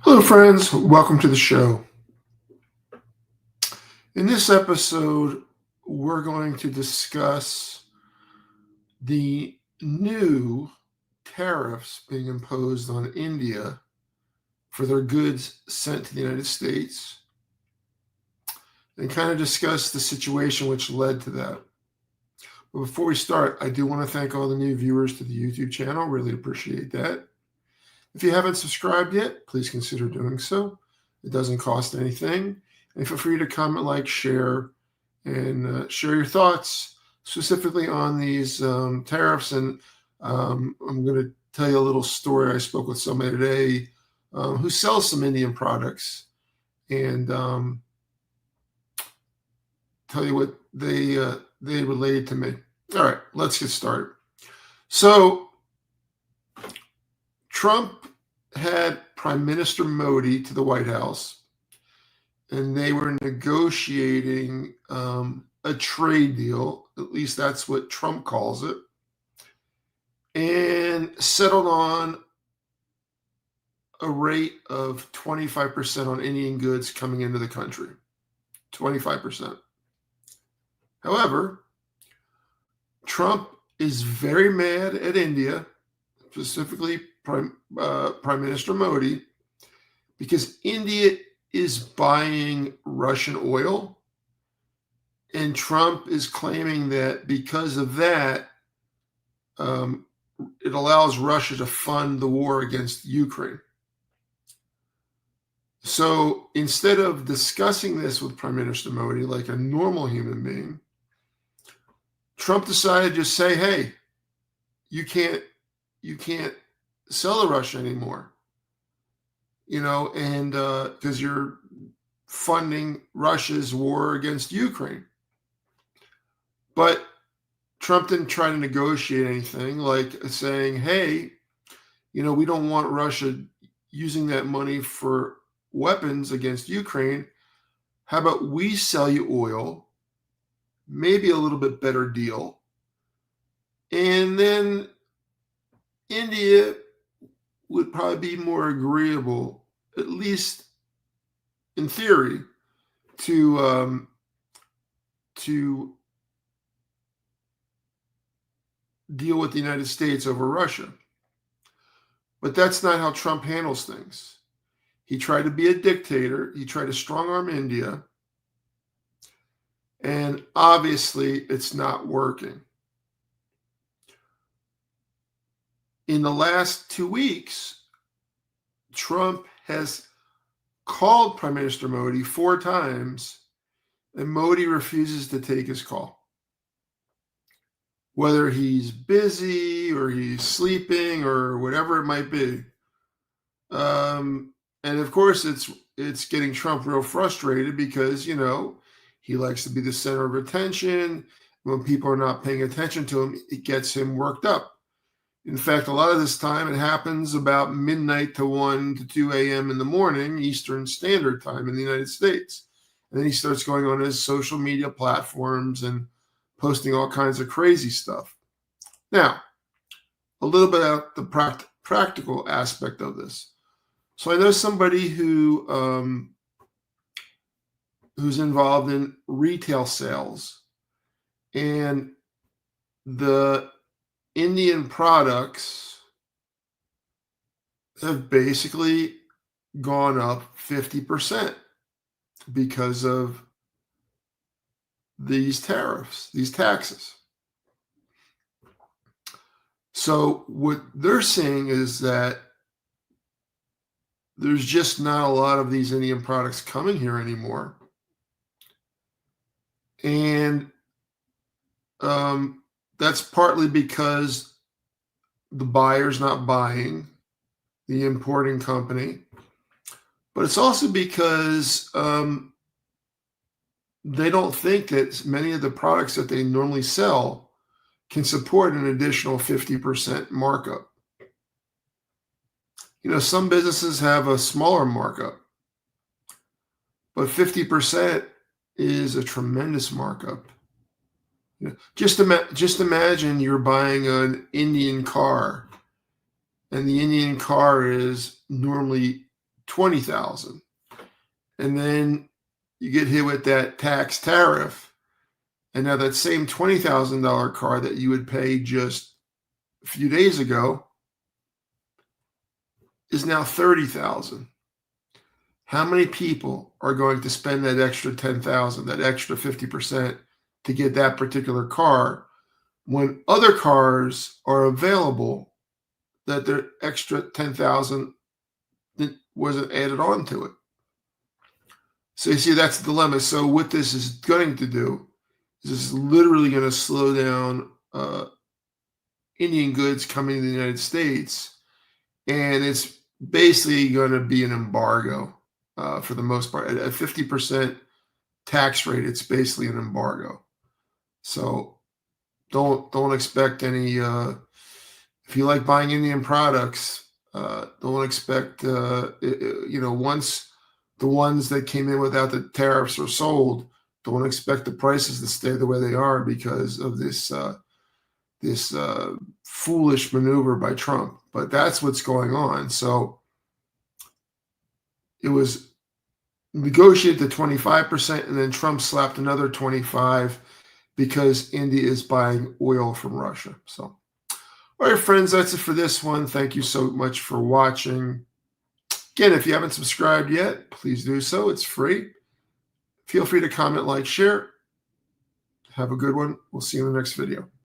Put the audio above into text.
Hello, friends. Welcome to the show. In this episode, we're going to discuss the new tariffs being imposed on India for their goods sent to the United States and kind of discuss the situation which led to that. But before we start, I do want to thank all the new viewers to the YouTube channel. Really appreciate that. If you haven't subscribed yet, please consider doing so. It doesn't cost anything. And feel free to comment, like, share, and share your thoughts specifically on these tariffs. And I'm going to tell you a little story. I spoke with somebody today who sells some Indian products and tell you what they relayed to me. All right, let's get started. So Trump had Prime Minister Modi to the White House, and they were negotiating a trade deal. At least that's what Trump calls it, and settled on a rate of 25% on Indian goods coming into the country. 25%. However, Trump is very mad at India, specifically Prime Minister Modi, because India is buying Russian oil, and Trump is claiming that because of that, it allows Russia to fund the war against Ukraine. So instead of discussing this with Prime Minister Modi like a normal human being, Trump decided to just say, hey, you can't sell to Russia anymore, and because you're funding Russia's war against Ukraine. But Trump didn't try to negotiate anything like saying, hey, we don't want Russia using that money for weapons against Ukraine. How about we sell you oil, maybe a little bit better deal, and then India would probably be more agreeable, at least in theory, to deal with the United States over Russia. But that's not how Trump handles things. He tried to be a dictator. He tried to strong-arm India. And obviously, it's not working. In the last 2 weeks, Trump has called Prime Minister Modi 4 times, and Modi refuses to take his call. Whether he's busy or he's sleeping or whatever it might be. And of course, it's getting Trump real frustrated because, he likes to be the center of attention. When people are not paying attention to him, it gets him worked up. In fact, a lot of this time, it happens about midnight to 1 to 2 a.m. in the morning, Eastern Standard Time in the United States. And then he starts going on his social media platforms and posting all kinds of crazy stuff. Now, a little bit about the practical aspect of this. So I know somebody who's involved in retail sales, and the Indian products have basically gone up 50% because of these tariffs, these taxes. So what they're saying is that there's just not a lot of these Indian products coming here anymore. And that's partly because the buyer's not buying, the importing company. But it's also because they don't think that many of the products that they normally sell can support an additional 50% markup. Some businesses have a smaller markup, but 50% is a tremendous markup. Just imagine you're buying an Indian car, and the Indian car is normally $20,000. And then you get hit with that tax tariff. And now that same $20,000 car that you would pay just a few days ago is now $30,000. How many people are going to spend that extra $10,000, that extra 50% to get that particular car when other cars are available that their extra $10,000 wasn't added on to it? So you see, that's the dilemma. So what this is going to do is this is literally going to slow down Indian goods coming to the United States, and it's basically going to be an embargo for the most part. At a 50% tax rate, it's basically an embargo. So don't expect any. If you like buying Indian products, don't expect. Once the ones that came in without the tariffs are sold, don't expect the prices to stay the way they are because of this foolish maneuver by Trump. But that's what's going on. So it was negotiated to 25%, and then Trump slapped another 25% because India is buying oil from Russia. So, all right, friends, that's it for this one. Thank you so much for watching. Again, if you haven't subscribed yet, please do so. It's free. Feel free to comment, like, share. Have a good one. We'll see you in the next video.